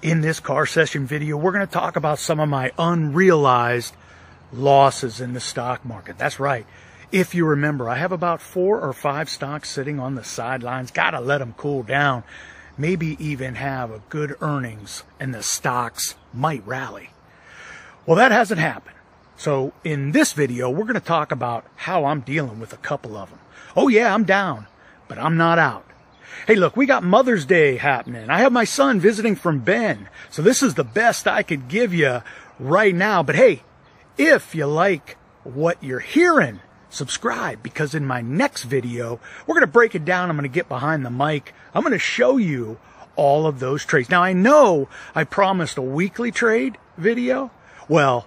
In this car session video, we're going to talk about some of my unrealized losses in the stock market. That's right. If you remember, I have about 4 or 5 stocks sitting on the sidelines. Got to let them cool down. Maybe even have a good earnings and the stocks might rally. Well, that hasn't happened. So in this video, we're going to talk about how I'm dealing with a couple of them. Oh yeah, I'm down, but I'm not out. Hey, look, we got Mother's Day happening. I have my son visiting from Bend. So this is the best I could give you right now. But hey, if you like what you're hearing, subscribe, because in my next video, we're going to break it down. I'm going to get behind the mic. I'm going to show you all of those trades. Now, I know I promised a weekly trade video. Well,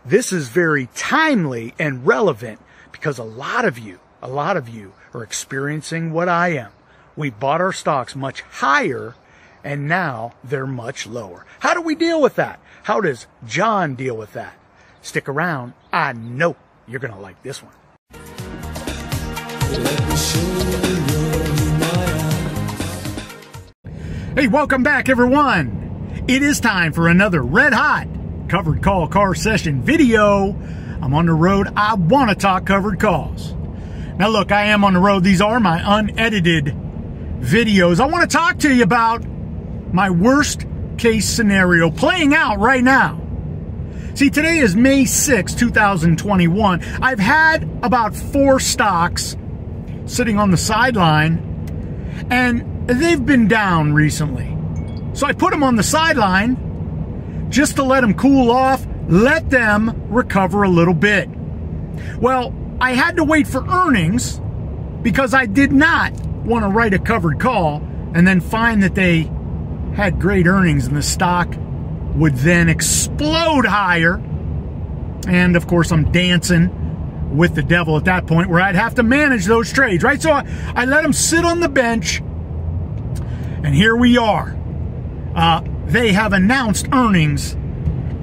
this is very timely and relevant because a lot of you are experiencing what I am. We bought our stocks much higher, and now they're much lower. How do we deal with that? How does John deal with that? Stick around. I know you're going to like this one. Hey, welcome back, everyone. It is time for another red-hot covered call car session video. I'm on the road. I want to talk covered calls. Now, look, I am on the road. These are my unedited videos. I want to talk to you about my worst case scenario playing out right now. See, today is May 6, 2021. I've had about 4 stocks sitting on the sideline, and they've been down recently. So I put them on the sideline just to let them cool off, let them recover a little bit. Well, I had to wait for earnings because I did not want to write a covered call and then find that they had great earnings and the stock would then explode higher. And of course, I'm dancing with the devil at that point where I'd have to manage those trades, right? So I let them sit on the bench, and here we are. They have announced earnings,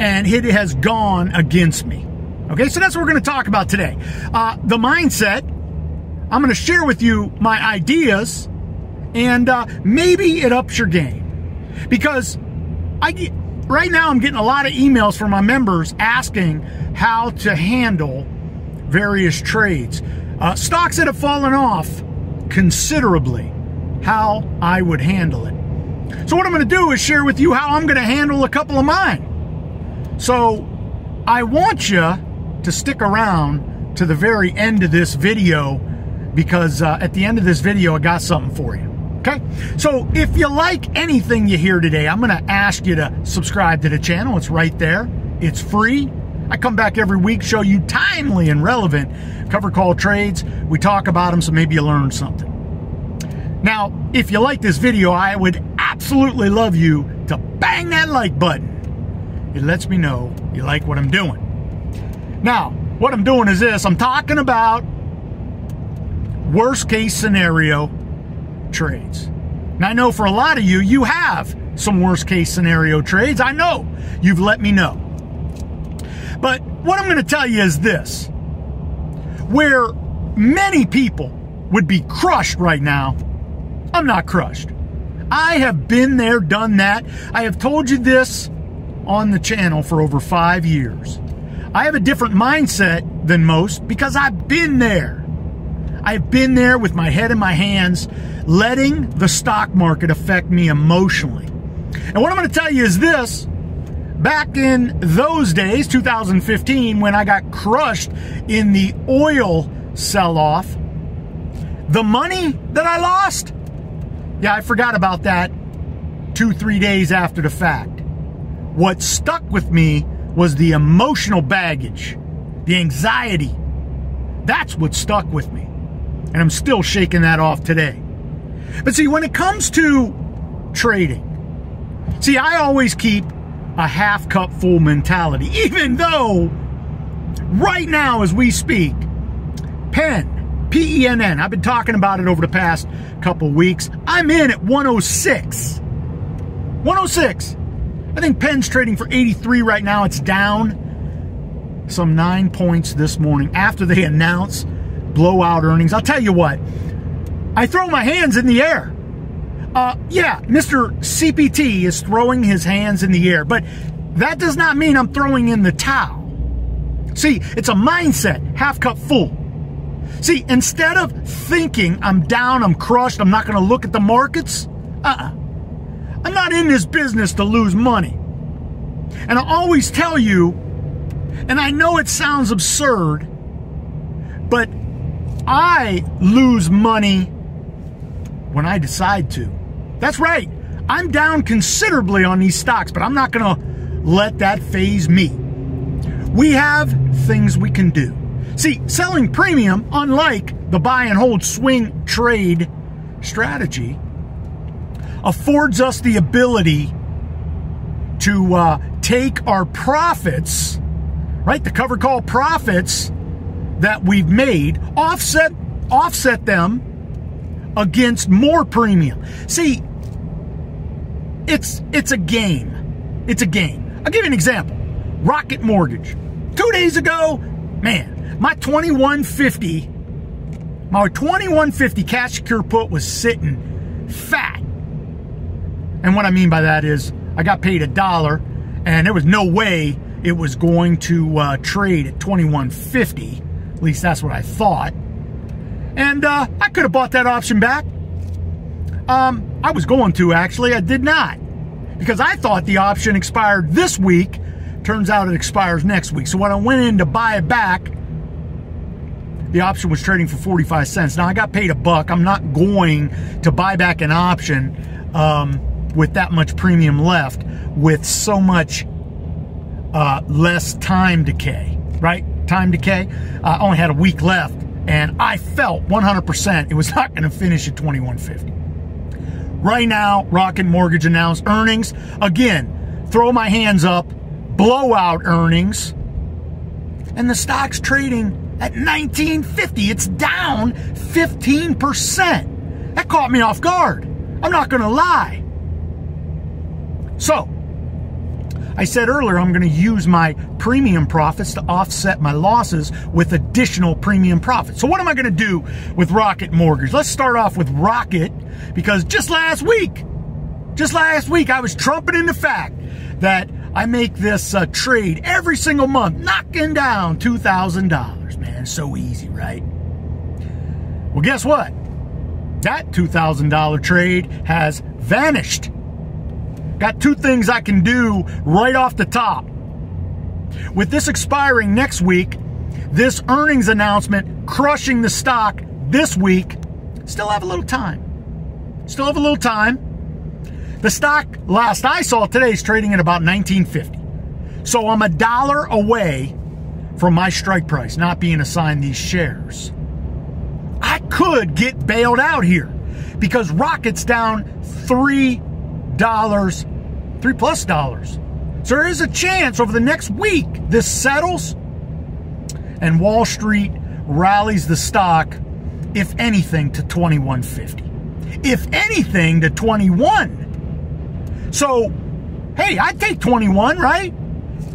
and it has gone against me. Okay, so that's what we're going to talk about today. The mindset. I'm going to share with you my ideas, and maybe it ups your game. Because right now I'm getting a lot of emails from my members asking how to handle various trades. Stocks that have fallen off considerably, how I would handle it. So what I'm going to do is share with you how I'm going to handle a couple of mine. So I want you to stick around to the very end of this video, because at the end of this video, I got something for you. Okay? So if you like anything you hear today, I'm going to ask you to subscribe to the channel. It's right there. It's free. I come back every week, show you timely and relevant cover call trades. We talk about them, so maybe you learn something. Now, if you like this video, I would absolutely love you to bang that like button. It lets me know you like what I'm doing. Now, what I'm doing is this. I'm talking about worst case scenario trades. Now, I know for a lot of you, you have some worst case scenario trades. I know you've let me know. But what I'm going to tell you is this. Where many people would be crushed right now, I'm not crushed. I have been there, done that. I have told you this on the channel for over 5 years. I have a different mindset than most because I've been there. I've been there with my head in my hands, letting the stock market affect me emotionally. And what I'm going to tell you is this. Back in those days, 2015, when I got crushed in the oil sell-off, the money that I lost, yeah, I forgot about that 2-3 days after the fact. What stuck with me was the emotional baggage, the anxiety. That's what stuck with me. And I'm still shaking that off today. But see, when it comes to trading, see, I always keep a half cup full mentality, even though right now as we speak, PENN, P-E-N-N, I've been talking about it over the past couple weeks. I'm in at 106. 106. I think PENN's trading for 83 right now. It's down some 9 points this morning after they announce blowout earnings. I'll tell you what, I throw my hands in the air. yeah, Mr. CPT is throwing his hands in the air, but that does not mean I'm throwing in the towel. See, it's a mindset, half cup full. See, instead of thinking I'm down, I'm crushed, I'm not going to look at the markets, I'm not in this business to lose money. And I always tell you, and I know it sounds absurd, but I lose money when I decide to. That's right. I'm down considerably on these stocks, but I'm not going to let that faze me. We have things we can do. See, selling premium, unlike the buy and hold swing trade strategy, affords us the ability to take our profits, right, the covered call profits that we've made, offset them against more premium. See, it's a game. It's a game. I'll give you an example. Rocket Mortgage. 2 days ago, man, my 2150 cash secure put was sitting fat. And what I mean by that is I got paid $1 and there was no way it was going to trade at 2150. At least that's what I thought. And I could have bought that option back. I was going to, actually. I did not. Because I thought the option expired this week. Turns out it expires next week. So when I went in to buy it back, the option was trading for 45 cents. Now I got paid $1. I'm not going to buy back an option with that much premium left, with so much less time decay, right? Time decay. I only had a week left, and I felt 100% it was not going to finish at 2150. Right now, Rocket Mortgage announced earnings. Again, throw my hands up, blowout earnings, and the stock's trading at 1950. It's down 15%. That caught me off guard. I'm not going to lie. So, I said earlier I'm going to use my premium profits to offset my losses with additional premium profits. So what am I going to do with Rocket Mortgage? Let's start off with Rocket, because just last week I was trumpeting the fact that I make this trade every single month, knocking down $2,000. Man, so easy, right? Well, guess what? That $2,000 trade has vanished. Got two things I can do right off the top. With this expiring next week, this earnings announcement crushing the stock this week, still have a little time. Still have a little time. The stock, last I saw today, is trading at about 1950. So I'm $1 away from my strike price not being assigned these shares. I could get bailed out here because Rocket's down $3+. So there is a chance over the next week this settles and Wall Street rallies the stock, if anything, to 2150. If anything, to 21. So, hey, I'd take 21, right?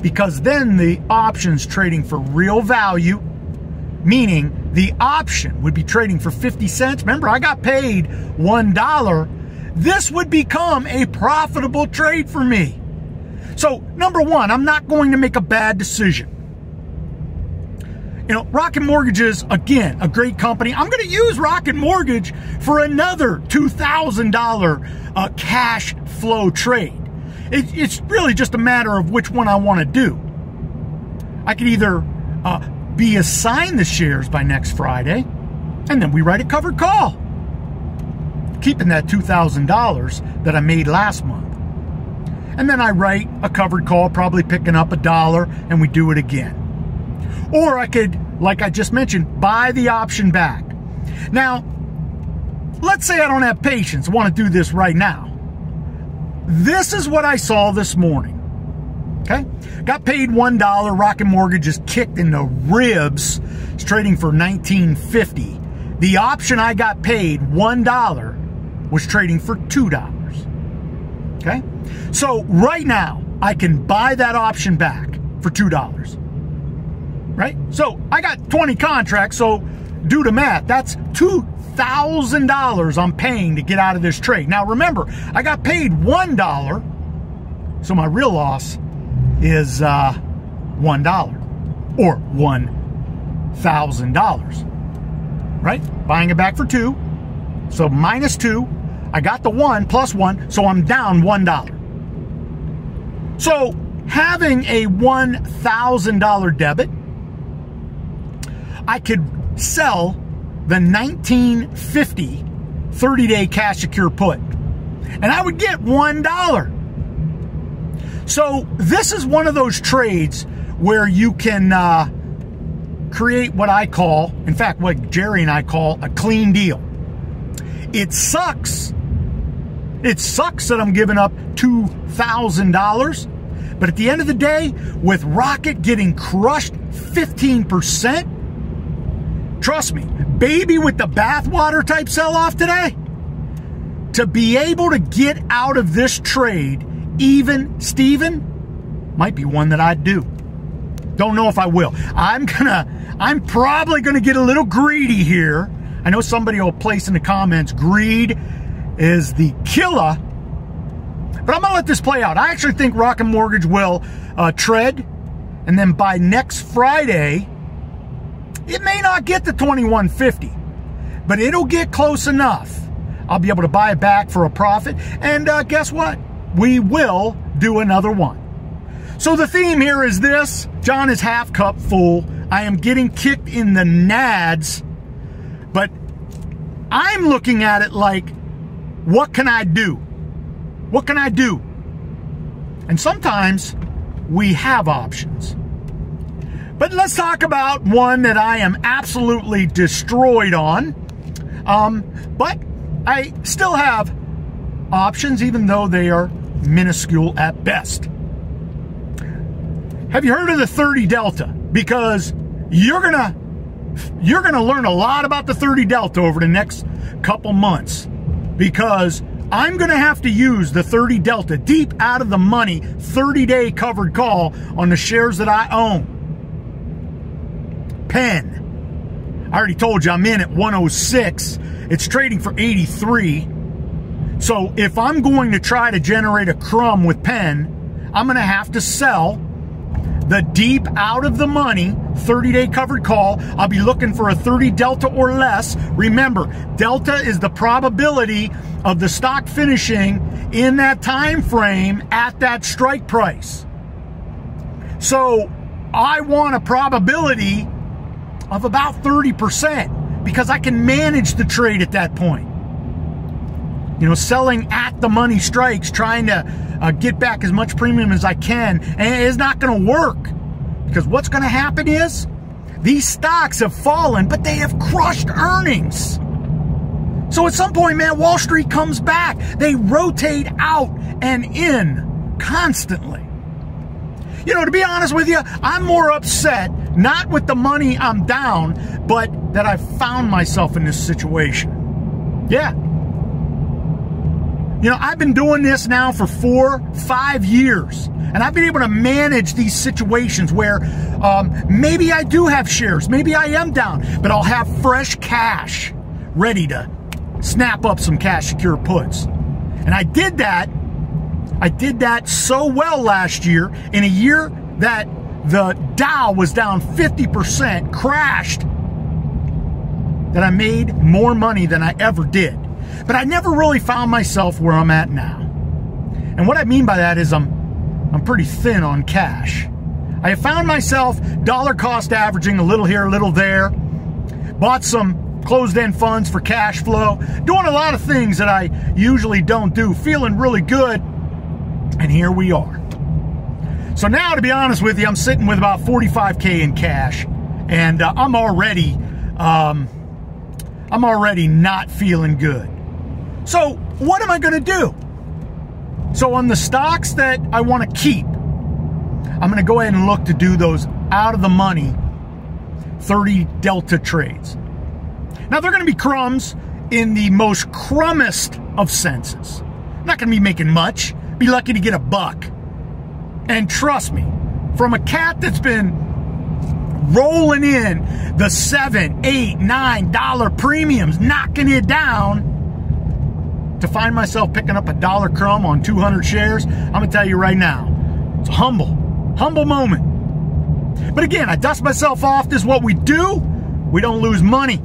Because then the option's trading for real value, meaning the option would be trading for 50 cents. Remember, I got paid $1. This would become a profitable trade for me. So, number one, I'm not going to make a bad decision. You know, Rocket Mortgage is, again, a great company. I'm going to use Rocket Mortgage for another $2,000 cash flow trade. It's really just a matter of which one I want to do. I could either be assigned the shares by next Friday, and then we write a covered call, keeping that $2,000 that I made last month. And then I write a covered call, probably picking up $1, and we do it again. Or I could, like I just mentioned, buy the option back. Now, let's say I don't have patience, I want to do this right now. This is what I saw this morning. Okay? Got paid $1. Rocket Mortgage is kicked in the ribs. It's trading for $19.50. The option I got paid $1 was trading for $2. Okay? So right now, I can buy that option back for $2. Right? So I got 20 contracts, so do the math. That's $2,000 $1,000 I'm paying to get out of this trade. Now remember, I got paid $1, so my real loss is $1 or $1,000, right? Buying it back for 2, so minus 2. I got the 1 plus 1, so I'm down $1. So having a $1,000 debit, I could sell the 1950 30-day cash secure put, and I would get $1. So this is one of those trades where you can create what I call, in fact, what Jerry and I call a clean deal. It sucks. It sucks that I'm giving up $2,000, but at the end of the day, with Rocket getting crushed 15%, trust me, baby with the bathwater type sell-off today, to be able to get out of this trade, even Steven, might be one that I'd do. Don't know if I will. I'm probably gonna get a little greedy here. I know somebody will place in the comments, greed is the killer, but I'm gonna let this play out. I actually think Rocket Mortgage will tread, and then by next Friday, it may not get to 2150, but it'll get close enough. I'll be able to buy it back for a profit, and guess what? We will do another one. So the theme here is this: John is half cup full. I am getting kicked in the nads, but I'm looking at it like, what can I do? What can I do? And sometimes we have options. But let's talk about one that I am absolutely destroyed on. But I still have options, even though they are minuscule at best. Have you heard of the 30 Delta? Because you're gonna learn a lot about the 30 Delta over the next couple months, because I'm gonna have to use the 30 Delta deep out of the money 30-day covered call on the shares that I own. Penn, I already told you I'm in at 106. It's trading for 83. So if I'm going to try to generate a crumb with Penn, I'm going to have to sell the deep out of the money 30-day covered call. I'll be looking for a 30 Delta or less. Remember, Delta is the probability of the stock finishing in that time frame at that strike price. So I want a probability of about 30%, because I can manage the trade at that point. You know, selling at the money strikes, trying to get back as much premium as I can, and it's not going to work, because what's going to happen is these stocks have fallen, but they have crushed earnings. So at some point, man, Wall Street comes back. They rotate out and in constantly. You know, to be honest with you, I'm more upset, not with the money I'm down, but that I found myself in this situation. Yeah. You know, I've been doing this now for 4-5 years, and I've been able to manage these situations where maybe I do have shares, maybe I am down, but I'll have fresh cash ready to snap up some cash secure puts. And I did that so well last year, in a year that the Dow was down 50%, crashed, that I made more money than I ever did. But I never really found myself where I'm at now. And what I mean by that is I'm pretty thin on cash. I have found myself dollar cost averaging a little here, a little there. Bought some closed-end funds for cash flow. Doing a lot of things that I usually don't do. Feeling really good. And here we are. So now, to be honest with you, I'm sitting with about 45K in cash. And I'm already not feeling good. So what am I going to do? So on the stocks that I want to keep, I'm going to go ahead and look to do those out of the money 30 Delta trades. Now, they're going to be crumbs in the most crumbest of senses. I'm not going to be making much. Be lucky to get $1. And trust me, from a cat that's been rolling in the $7, $8, $9 premiums, knocking it down, to find myself picking up a dollar crumb on 200 shares, I'm going to tell you right now, it's a humble moment. But again, I dust myself off. This is what we do. We don't lose money,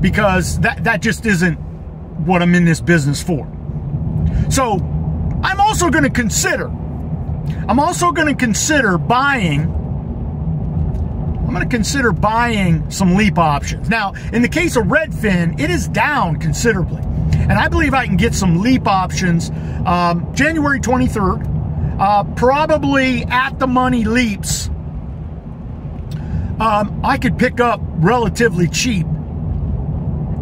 because that just isn't what I'm in this business for. So I'm also going to consider buying some leap options. Now, in the case of Redfin, it is down considerably, and I believe I can get some leap options January 23rd, probably at the money leaps. I could pick up relatively cheap.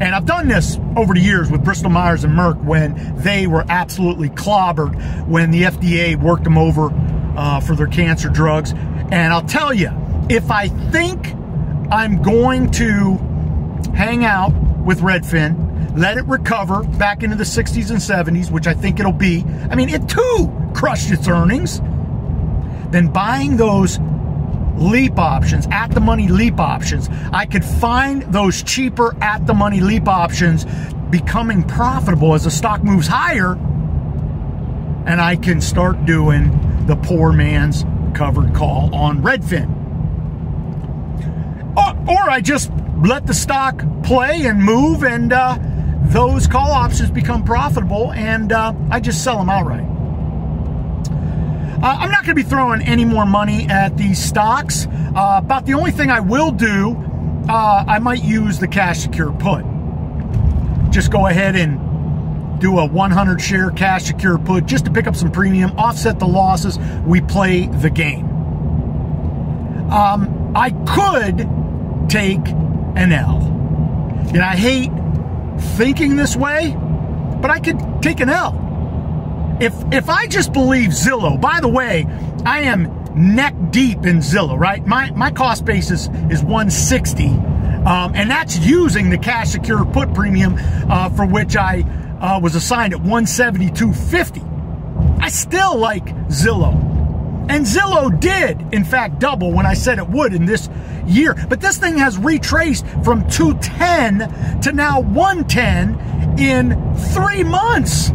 And I've done this over the years with Bristol Myers and Merck when they were absolutely clobbered when the FDA worked them over for their cancer drugs. And I'll tell you, if I think I'm going to hang out with Redfin, let it recover back into the 60s and 70s, which I think it'll be. I mean, it too crushed its earnings. Then buying those leap options, at the money leap options, I could find those cheaper at the money leap options becoming profitable as the stock moves higher, and I can start doing the poor man's covered call on Redfin. Or I just let the stock play and move, and those call options become profitable, and I just sell them outright. I'm not going to be throwing any more money at these stocks. About the only thing I will do, I might use the cash secure put. Just go ahead and do a 100 share cash secure put just to pick up some premium, offset the losses. We play the game. I could take an L. And I hate thinking this way, but I could take an L. If I just believe Zillow, by the way, I am neck deep in Zillow, right? My cost basis is 160, and that's using the cash secure put premium for which I was assigned at 172.50. I still like Zillow, and Zillow did in fact double when I said it would in this year, but this thing has retraced from 210 to now 110 in 3 months.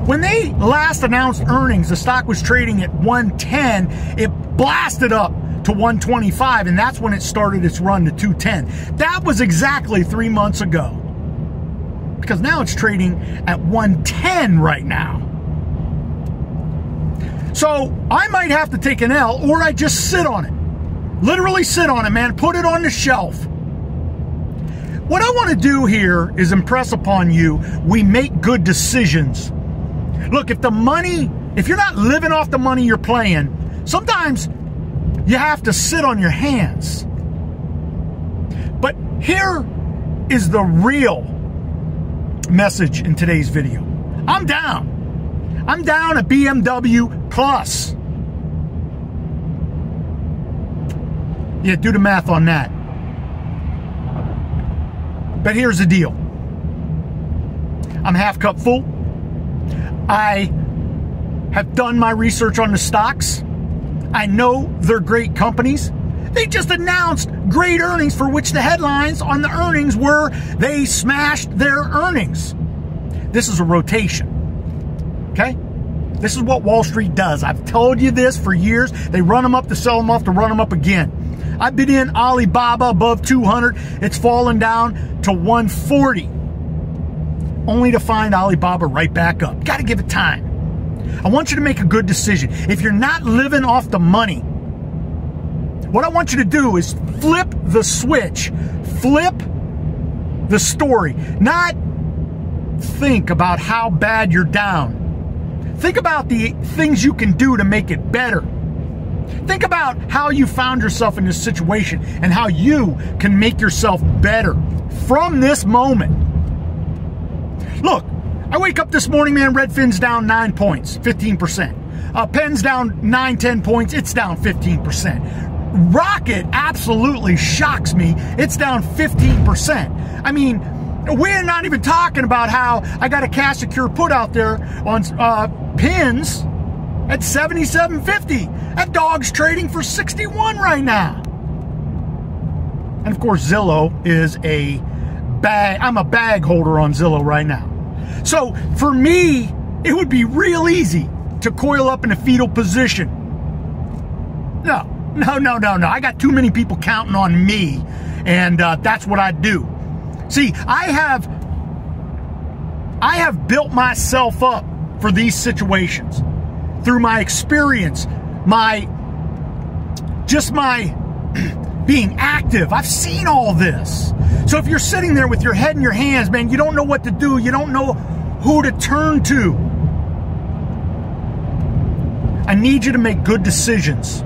When they last announced earnings, the stock was trading at 110. It blasted up to 125, and that's when it started its run to 210. That was exactly 3 months ago, because now it's trading at 110 right now. So I might have to take an L, or I just sit on it. Literally sit on it, man. Put it on the shelf. What I want to do here is impress upon you, we make good decisions. Look, if you're not living off the money you're playing, sometimes you have to sit on your hands. But here is the real message in today's video. I'm down. I'm down a BMW Plus. Yeah, do the math on that. But here's the deal. I'm half cup full. I have done my research on the stocks. I know they're great companies. They just announced great earnings, for which the headlines on the earnings were they smashed their earnings. This is a rotation, okay? This is what Wall Street does. I've told you this for years. They run them up to sell them off to run them up again. I've been in Alibaba above 200. It's fallen down to 140. Only to find Alibaba right back up. Got to give it time. I want you to make a good decision. If you're not living off the money, what I want you to do is flip the switch. Flip the story. Not think about how bad you're down. Think about the things you can do to make it better. Think about how you found yourself in this situation and how you can make yourself better from this moment. Look, I wake up this morning, man, Redfin's down 9 points, 15%. Penn's down 9, 10 points, it's down 15%. Rocket absolutely shocks me, it's down 15%. I mean, we're not even talking about how I got a cash secure put out there on pins at $77.50. That dog's trading for $61 right now. And of course, Zillow is a bag. I'm a bag holder on Zillow right now. So for me, it would be real easy to coil up in a fetal position. No. I got too many people counting on me, and that's what I do. See, I have built myself up for these situations through my experience, my being active. I've seen all this. So if you're sitting there with your head in your hands, man, you don't know what to do. You don't know who to turn to. I need you to make good decisions,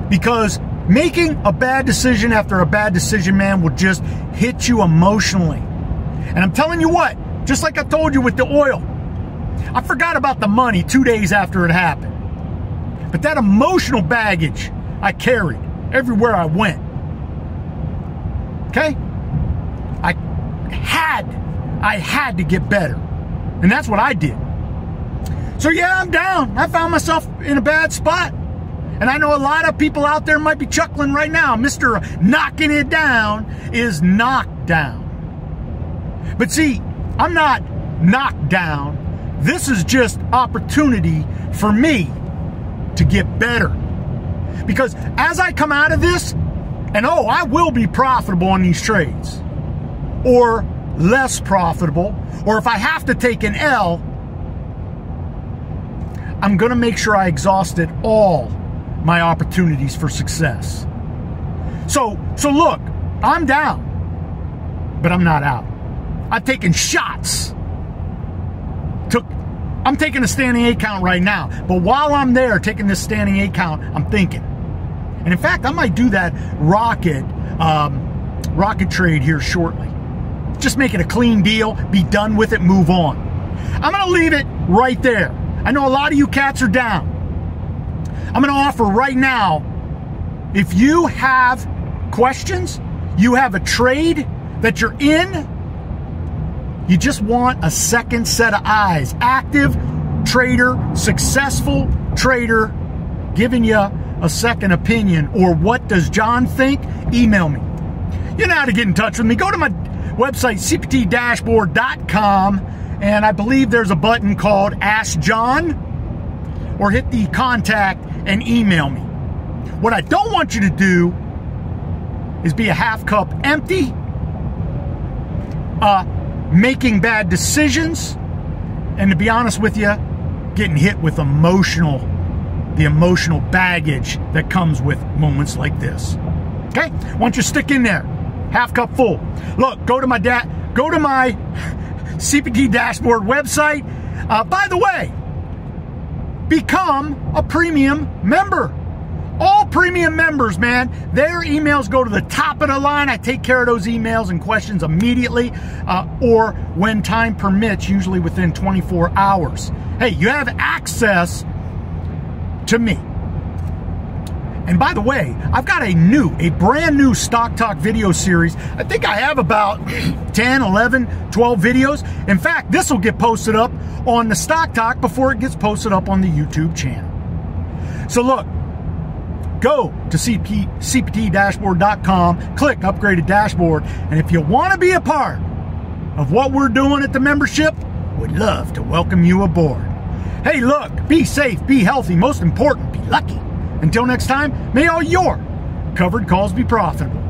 because making a bad decision after a bad decision, man, will just hit you emotionally. And I'm telling you what, just like I told you with the oil, I forgot about the money 2 days after it happened. But that emotional baggage I carried everywhere I went. Okay? I had to get better. And that's what I did. So yeah, I'm down. I found myself in a bad spot. And I know a lot of people out there might be chuckling right now. Mr. Knocking It Down is knocked down. But see, I'm not knocked down. This is just opportunity for me to get better. Because as I come out of this, and I will be profitable on these trades, or less profitable, or if I have to take an L, I'm going to make sure I exhausted all my opportunities for success. So look, I'm down, but I'm not out. I've taken shots. I'm taking a standing 8 count right now, but while I'm there taking this standing 8 count, I'm thinking. And in fact, I might do that rocket trade here shortly. Just make it a clean deal, be done with it, move on. I'm going to leave it right there. I know a lot of you cats are down. I'm going to offer right now, if you have questions, you have a trade that you're in, you just want a second set of eyes, active trader, successful trader, giving you a second opinion, or what does John think? Email me. You know how to get in touch with me. Go to my website, cptdashboard.com, and I believe there's a button called Ask John, or hit the contact and email me. What I don't want you to do is be a half cup empty, making bad decisions, and to be honest with you, getting hit with the emotional baggage that comes with moments like this. Okay? Why don't you stick in there? Half cup full. Look, go to my CPT Dashboard website. By the way, become a premium member. All premium members, man, their emails go to the top of the line. I take care of those emails and questions immediately, or when time permits, usually within 24 hours. Hey, you have access to me. And by the way, I've got a brand new Stock Talk video series. I think I have about 10, 11, 12 videos. In fact, this will get posted up on the Stock Talk before it gets posted up on the YouTube channel. So look, go to cptdashboard.com, click Upgraded Dashboard, and if you want to be a part of what we're doing at the membership, we'd love to welcome you aboard. Hey, look, be safe, be healthy, most important, be lucky. Until next time, may all your covered calls be profitable.